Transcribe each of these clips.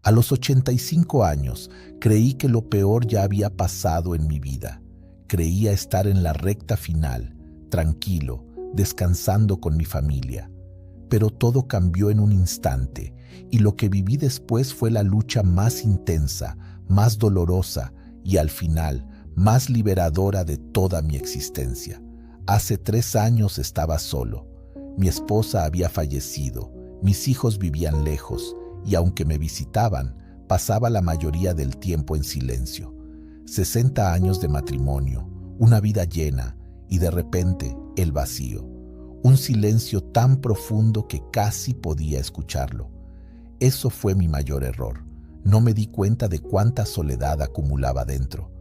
A los 85 años, creí que lo peor ya había pasado en mi vida. Creía estar en la recta final, tranquilo, descansando con mi familia. Pero todo cambió en un instante, y lo que viví después fue la lucha más intensa, más dolorosa y al final más liberadora de toda mi existencia. Hace 3 años estaba solo. Mi esposa había fallecido, mis hijos vivían lejos, y aunque me visitaban, pasaba la mayoría del tiempo en silencio. 60 años de matrimonio, una vida llena, y de repente el vacío. Un silencio tan profundo que casi podía escucharlo. Eso fue mi mayor error. No me di cuenta de cuánta soledad acumulaba dentro.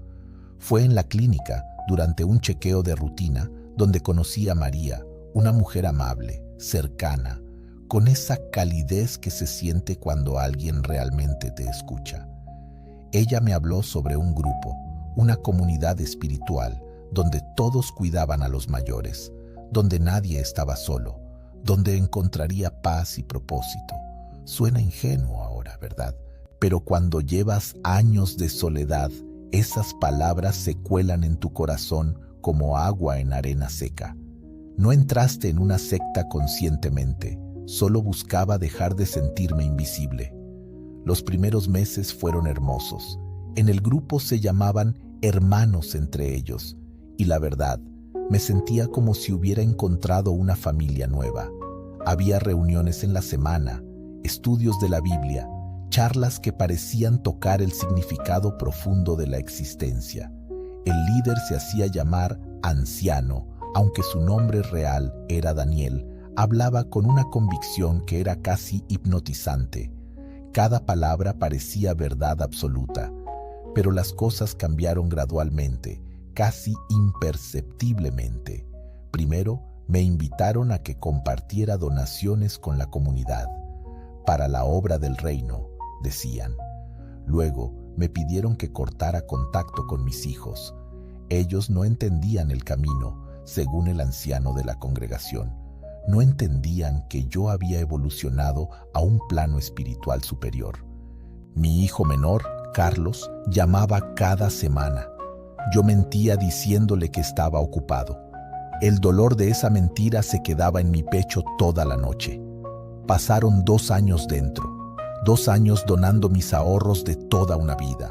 Fue en la clínica, durante un chequeo de rutina, donde conocí a María, una mujer amable, cercana, con esa calidez que se siente cuando alguien realmente te escucha. Ella me habló sobre un grupo, una comunidad espiritual, donde todos cuidaban a los mayores, donde nadie estaba solo, donde encontraría paz y propósito. Suena ingenuo ahora, ¿verdad? Pero cuando llevas años de soledad, esas palabras se cuelan en tu corazón como agua en arena seca. No entraste en una secta conscientemente, solo buscaba dejar de sentirme invisible. Los primeros meses fueron hermosos. En el grupo se llamaban hermanos entre ellos, y la verdad, me sentía como si hubiera encontrado una familia nueva. Había reuniones en la semana, estudios de la Biblia, charlas que parecían tocar el significado profundo de la existencia. El líder se hacía llamar Anciano, aunque su nombre real era Daniel. Hablaba con una convicción que era casi hipnotizante. Cada palabra parecía verdad absoluta, pero las cosas cambiaron gradualmente, casi imperceptiblemente. Primero, me invitaron a que compartiera donaciones con la comunidad, para la obra del reino, decían. Luego, me pidieron que cortara contacto con mis hijos. Ellos no entendían el camino, según el anciano de la congregación. No entendían que yo había evolucionado a un plano espiritual superior. Mi hijo menor, Carlos, llamaba cada semana. Yo mentía diciéndole que estaba ocupado. El dolor de esa mentira se quedaba en mi pecho toda la noche. Pasaron 2 años dentro, 2 años donando mis ahorros de toda una vida,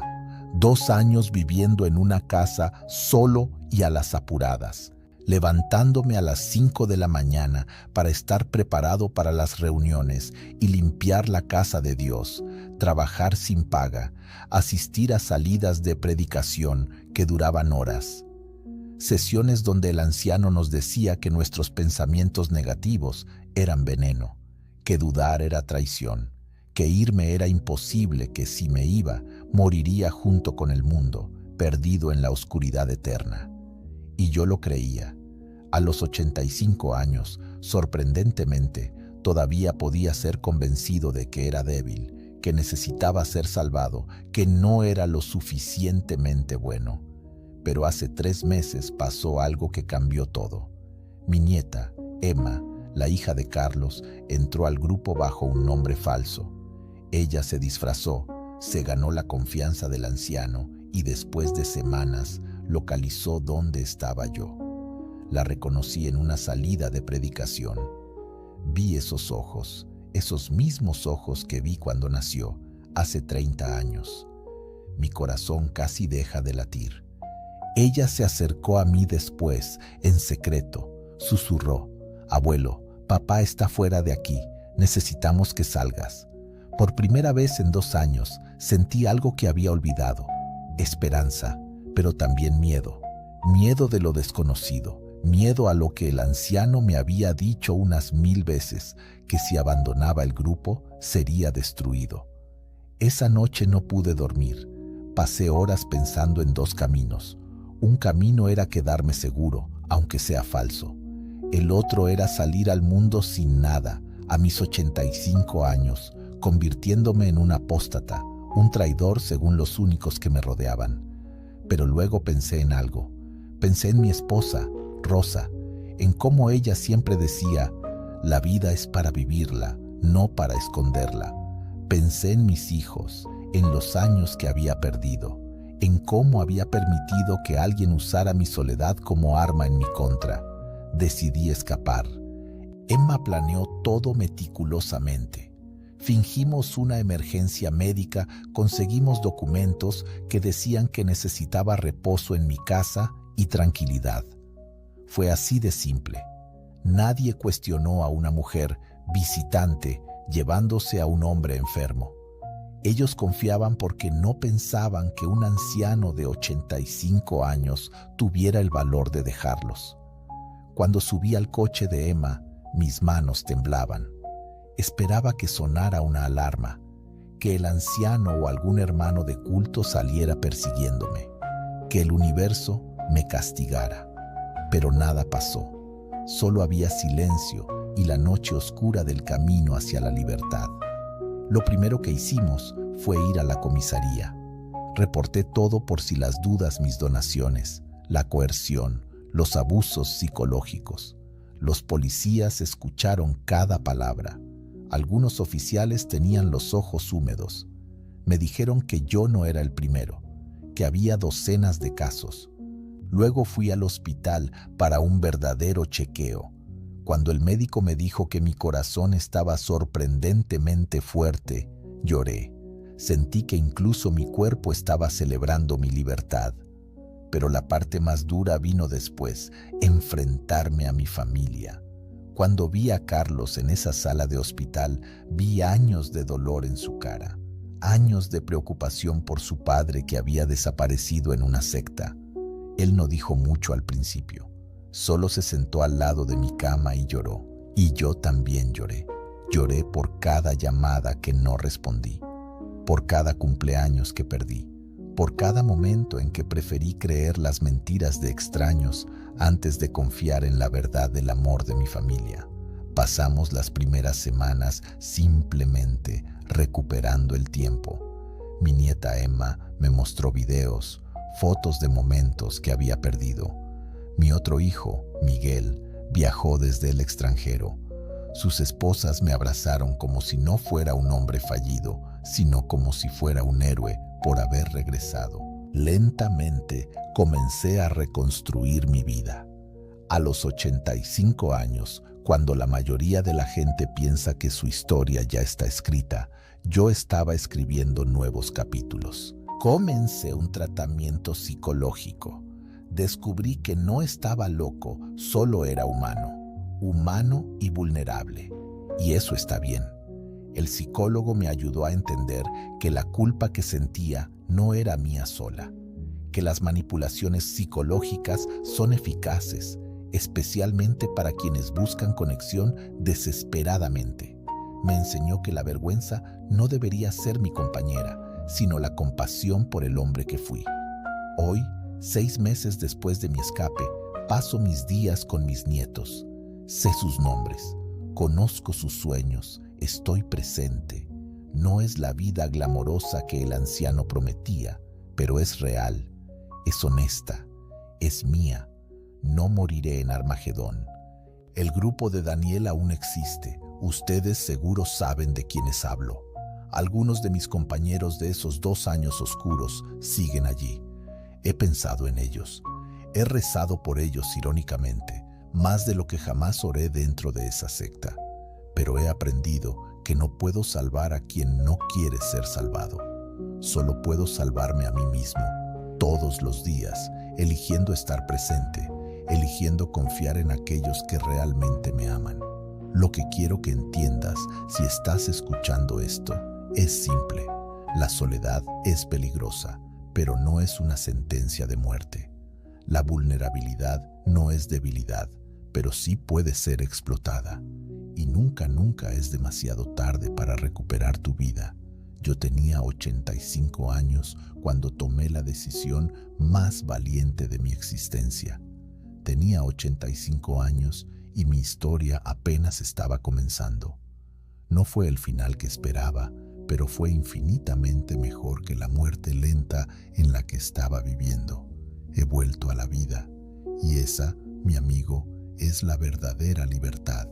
2 años viviendo en una casa solo y a las apuradas, levantándome a las 5 de la mañana para estar preparado para las reuniones y limpiar la casa de Dios, trabajar sin paga, asistir a salidas de predicación que duraban horas. Sesiones donde el anciano nos decía que nuestros pensamientos negativos eran veneno, que dudar era traición, que irme era imposible, que si me iba, moriría junto con el mundo, perdido en la oscuridad eterna. Y yo lo creía. A los 85 años, sorprendentemente, todavía podía ser convencido de que era débil, que necesitaba ser salvado, que no era lo suficientemente bueno. Pero hace 3 meses pasó algo que cambió todo. Mi nieta, Emma, la hija de Carlos, entró al grupo bajo un nombre falso. Ella se disfrazó, se ganó la confianza del anciano y después de semanas localizó dónde estaba yo. La reconocí en una salida de predicación. Vi esos ojos, esos mismos ojos que vi cuando nació, hace 30 años. Mi corazón casi deja de latir. Ella se acercó a mí después, en secreto, susurró: «Abuelo, papá está fuera de aquí, necesitamos que salgas». Por primera vez en 2 años sentí algo que había olvidado, esperanza, pero también miedo. Miedo de lo desconocido, miedo a lo que el anciano me había dicho unas 1000 veces, que si abandonaba el grupo sería destruido. Esa noche no pude dormir. Pasé horas pensando en 2 caminos. Un camino era quedarme seguro, aunque sea falso. El otro era salir al mundo sin nada, a mis 85 años, convirtiéndome en un apóstata, un traidor según los únicos que me rodeaban. Pero luego pensé en algo. Pensé en mi esposa, Rosa, en cómo ella siempre decía: «La vida es para vivirla, no para esconderla». Pensé en mis hijos, en los años que había perdido, en cómo había permitido que alguien usara mi soledad como arma en mi contra. Decidí escapar. Emma planeó todo meticulosamente. Fingimos una emergencia médica, conseguimos documentos que decían que necesitaba reposo en mi casa y tranquilidad. Fue así de simple. Nadie cuestionó a una mujer visitante llevándose a un hombre enfermo. Ellos confiaban porque no pensaban que un anciano de 85 años tuviera el valor de dejarlos. Cuando subí al coche de Emma, mis manos temblaban. Esperaba que sonara una alarma, que el anciano o algún hermano de culto saliera persiguiéndome, que el universo me castigara. Pero nada pasó. Solo había silencio y la noche oscura del camino hacia la libertad. Lo primero que hicimos fue ir a la comisaría. Reporté todo por si las dudas, mis donaciones, la coerción, los abusos psicológicos. Los policías escucharon cada palabra. Algunos oficiales tenían los ojos húmedos. Me dijeron que yo no era el primero, que había docenas de casos. Luego fui al hospital para un verdadero chequeo. Cuando el médico me dijo que mi corazón estaba sorprendentemente fuerte, lloré. Sentí que incluso mi cuerpo estaba celebrando mi libertad. Pero la parte más dura vino después, enfrentarme a mi familia. Cuando vi a Carlos en esa sala de hospital, vi años de dolor en su cara, años de preocupación por su padre que había desaparecido en una secta. Él no dijo mucho al principio. Solo se sentó al lado de mi cama y lloró. Y yo también lloré. Lloré por cada llamada que no respondí, por cada cumpleaños que perdí, por cada momento en que preferí creer las mentiras de extraños antes de confiar en la verdad del amor de mi familia. Pasamos las primeras semanas simplemente recuperando el tiempo. Mi nieta Emma me mostró videos, fotos de momentos que había perdido. Mi otro hijo, Miguel, viajó desde el extranjero. Sus esposas me abrazaron como si no fuera un hombre fallido, sino como si fuera un héroe por haber regresado. Lentamente comencé a reconstruir mi vida. A los 85 años, cuando la mayoría de la gente piensa que su historia ya está escrita, yo estaba escribiendo nuevos capítulos. Comencé un tratamiento psicológico. Descubrí que no estaba loco, solo era humano y vulnerable. Y eso está bien. El psicólogo me ayudó a entender que la culpa que sentía no era mía sola, que las manipulaciones psicológicas son eficaces, especialmente para quienes buscan conexión desesperadamente. Me enseñó que la vergüenza no debería ser mi compañera, sino la compasión por el hombre que fui. Hoy, 6 meses después de mi escape, paso mis días con mis nietos. Sé sus nombres, conozco sus sueños, estoy presente. No es la vida glamorosa que el anciano prometía, pero es real, es honesta, es mía. No moriré en Armagedón. El grupo de Daniel aún existe. Ustedes seguro saben de quiénes hablo. Algunos de mis compañeros de esos 2 años oscuros siguen allí. He pensado en ellos. He rezado por ellos irónicamente, más de lo que jamás oré dentro de esa secta. Pero he aprendido que no puedo salvar a quien no quiere ser salvado. Solo puedo salvarme a mí mismo, todos los días, eligiendo estar presente, eligiendo confiar en aquellos que realmente me aman. Lo que quiero que entiendas, si estás escuchando esto, es simple. La soledad es peligrosa, pero no es una sentencia de muerte. La vulnerabilidad no es debilidad, pero sí puede ser explotada. Y nunca es demasiado tarde para recuperar tu vida. Yo tenía 85 años cuando tomé la decisión más valiente de mi existencia. Tenía 85 años y mi historia apenas estaba comenzando. No fue el final que esperaba, pero fue infinitamente mejor que la muerte lenta en la que estaba viviendo. He vuelto a la vida, y esa, mi amigo, es la verdadera libertad.